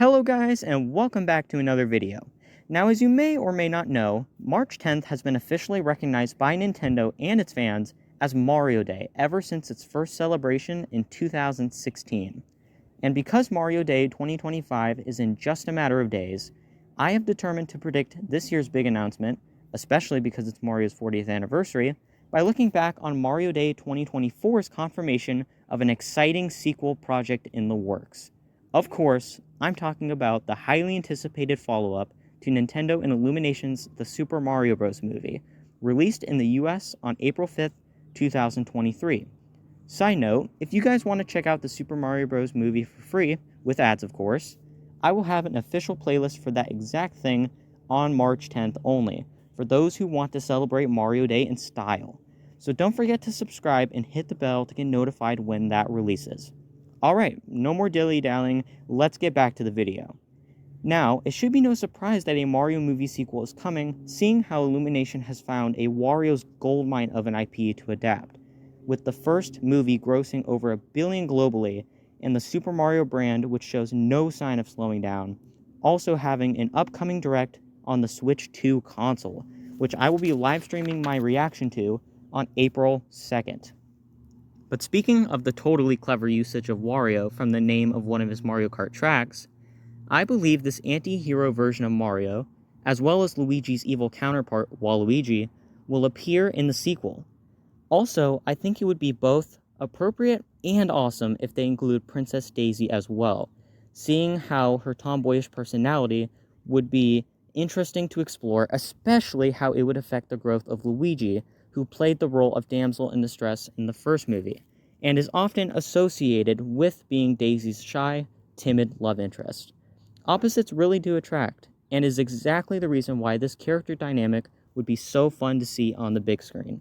Hello guys, and welcome back to another video. Now, as you may or may not know, March 10th has been officially recognized by Nintendo and its fans as Mario Day ever since its first celebration in 2016. And because Mario Day 2025 is in just a matter of days, I have determined to predict this year's big announcement, especially because it's Mario's 40th anniversary, by looking back on Mario Day 2024's confirmation of an exciting sequel project in the works. Of course, I'm talking about the highly anticipated follow-up to Nintendo and Illumination's The Super Mario Bros. Movie, released in the US on April 5th, 2023. Side note, if you guys want to check out the Super Mario Bros. Movie for free, with ads of course, I will have an official playlist for that exact thing on March 10th only, for those who want to celebrate Mario Day in style. So don't forget to subscribe and hit the bell to get notified when that releases. Alright, no more dilly-dallying, let's get back to the video. Now, it should be no surprise that a Mario movie sequel is coming, seeing how Illumination has found a Wario's goldmine of an IP to adapt, with the first movie grossing over $1 billion globally, and the Super Mario brand, which shows no sign of slowing down, also having an upcoming direct on the Switch 2 console, which I will be live streaming my reaction to on April 2nd. But speaking of the totally clever usage of Wario from the name of one of his Mario Kart tracks, I believe this anti-hero version of Mario, as well as Luigi's evil counterpart, Waluigi, will appear in the sequel. Also, I think it would be both appropriate and awesome if they include Princess Daisy as well, seeing how her tomboyish personality would be interesting to explore, especially how it would affect the growth of Luigi, who played the role of damsel in distress in the first movie, and is often associated with being Daisy's shy, timid love interest. Opposites really do attract, and is exactly the reason why this character dynamic would be so fun to see on the big screen.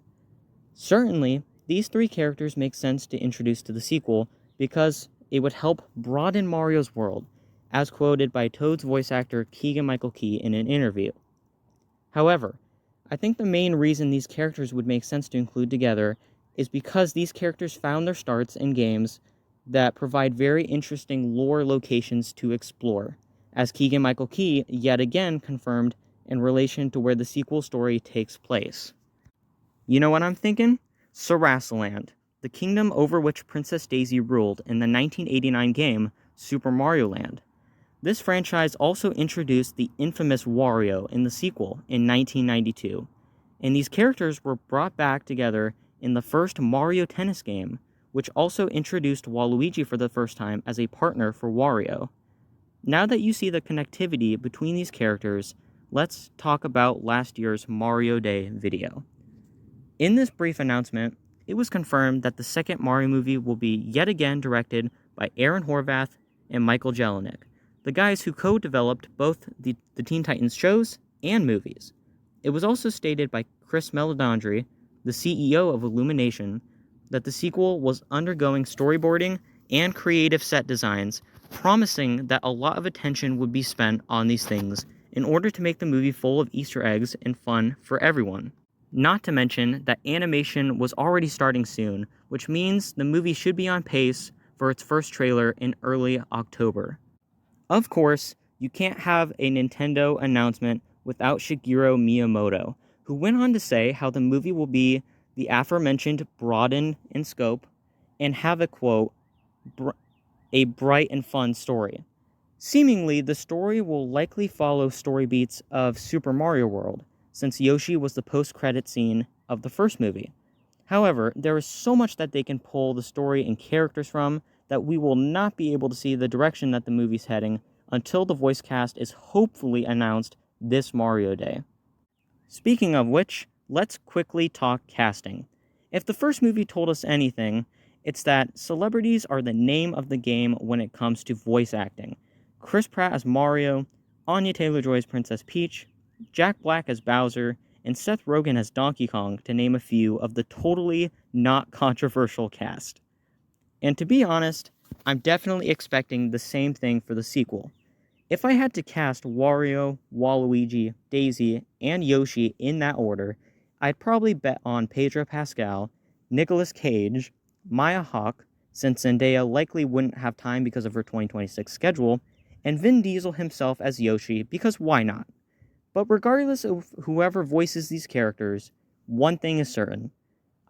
Certainly, these three characters make sense to introduce to the sequel because it would help broaden Mario's world, as quoted by Toad's voice actor Keegan-Michael Key in an interview. However, I think the main reason these characters would make sense to include together is because these characters found their starts in games that provide very interesting lore locations to explore, as Keegan-Michael Key yet again confirmed in relation to where the sequel story takes place. You know what I'm thinking? Sarasaland, the kingdom over which Princess Daisy ruled in the 1989 game Super Mario Land. This franchise also introduced the infamous Wario in the sequel in 1992, and these characters were brought back together in the first Mario Tennis game, which also introduced Waluigi for the first time as a partner for Wario. Now that you see the connectivity between these characters, let's talk about last year's Mario Day video. In this brief announcement, it was confirmed that the second Mario movie will be yet again directed by Aaron Horvath and Michael Jelenic, the guys who co-developed both the Teen Titans shows and movies. It was also stated by Chris Meledandri, the CEO of Illumination, that the sequel was undergoing storyboarding and creative set designs, promising that a lot of attention would be spent on these things in order to make the movie full of Easter eggs and fun for everyone. Not to mention that animation was already starting soon, which means the movie should be on pace for its first trailer in early October. Of course, you can't have a Nintendo announcement without Shigeru Miyamoto, who went on to say how the movie will be the aforementioned broaden in scope and have a, quote, a bright and fun story. Seemingly, the story will likely follow story beats of Super Mario World, since Yoshi was the post-credit scene of the first movie. However, there is so much that they can pull the story and characters from that we will not be able to see the direction that the movie's heading until the voice cast is hopefully announced this Mario Day. Speaking of which, let's quickly talk casting. If the first movie told us anything, it's that celebrities are the name of the game when it comes to voice acting. Chris Pratt as Mario, Anya Taylor-Joy as Princess Peach, Jack Black as Bowser, and Seth Rogen as Donkey Kong, to name a few of the totally not controversial cast. And to be honest, I'm definitely expecting the same thing for the sequel. If I had to cast Wario, Waluigi, Daisy, and Yoshi in that order, I'd probably bet on Pedro Pascal, Nicolas Cage, Maya Hawke, since Zendaya likely wouldn't have time because of her 2026 schedule, and Vin Diesel himself as Yoshi, because why not? But regardless of whoever voices these characters, one thing is certain.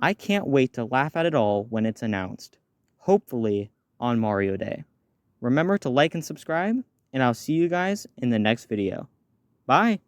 I can't wait to laugh at it all when it's announced. Hopefully on Mario Day. Remember to like and subscribe, and I'll see you guys in the next video. Bye!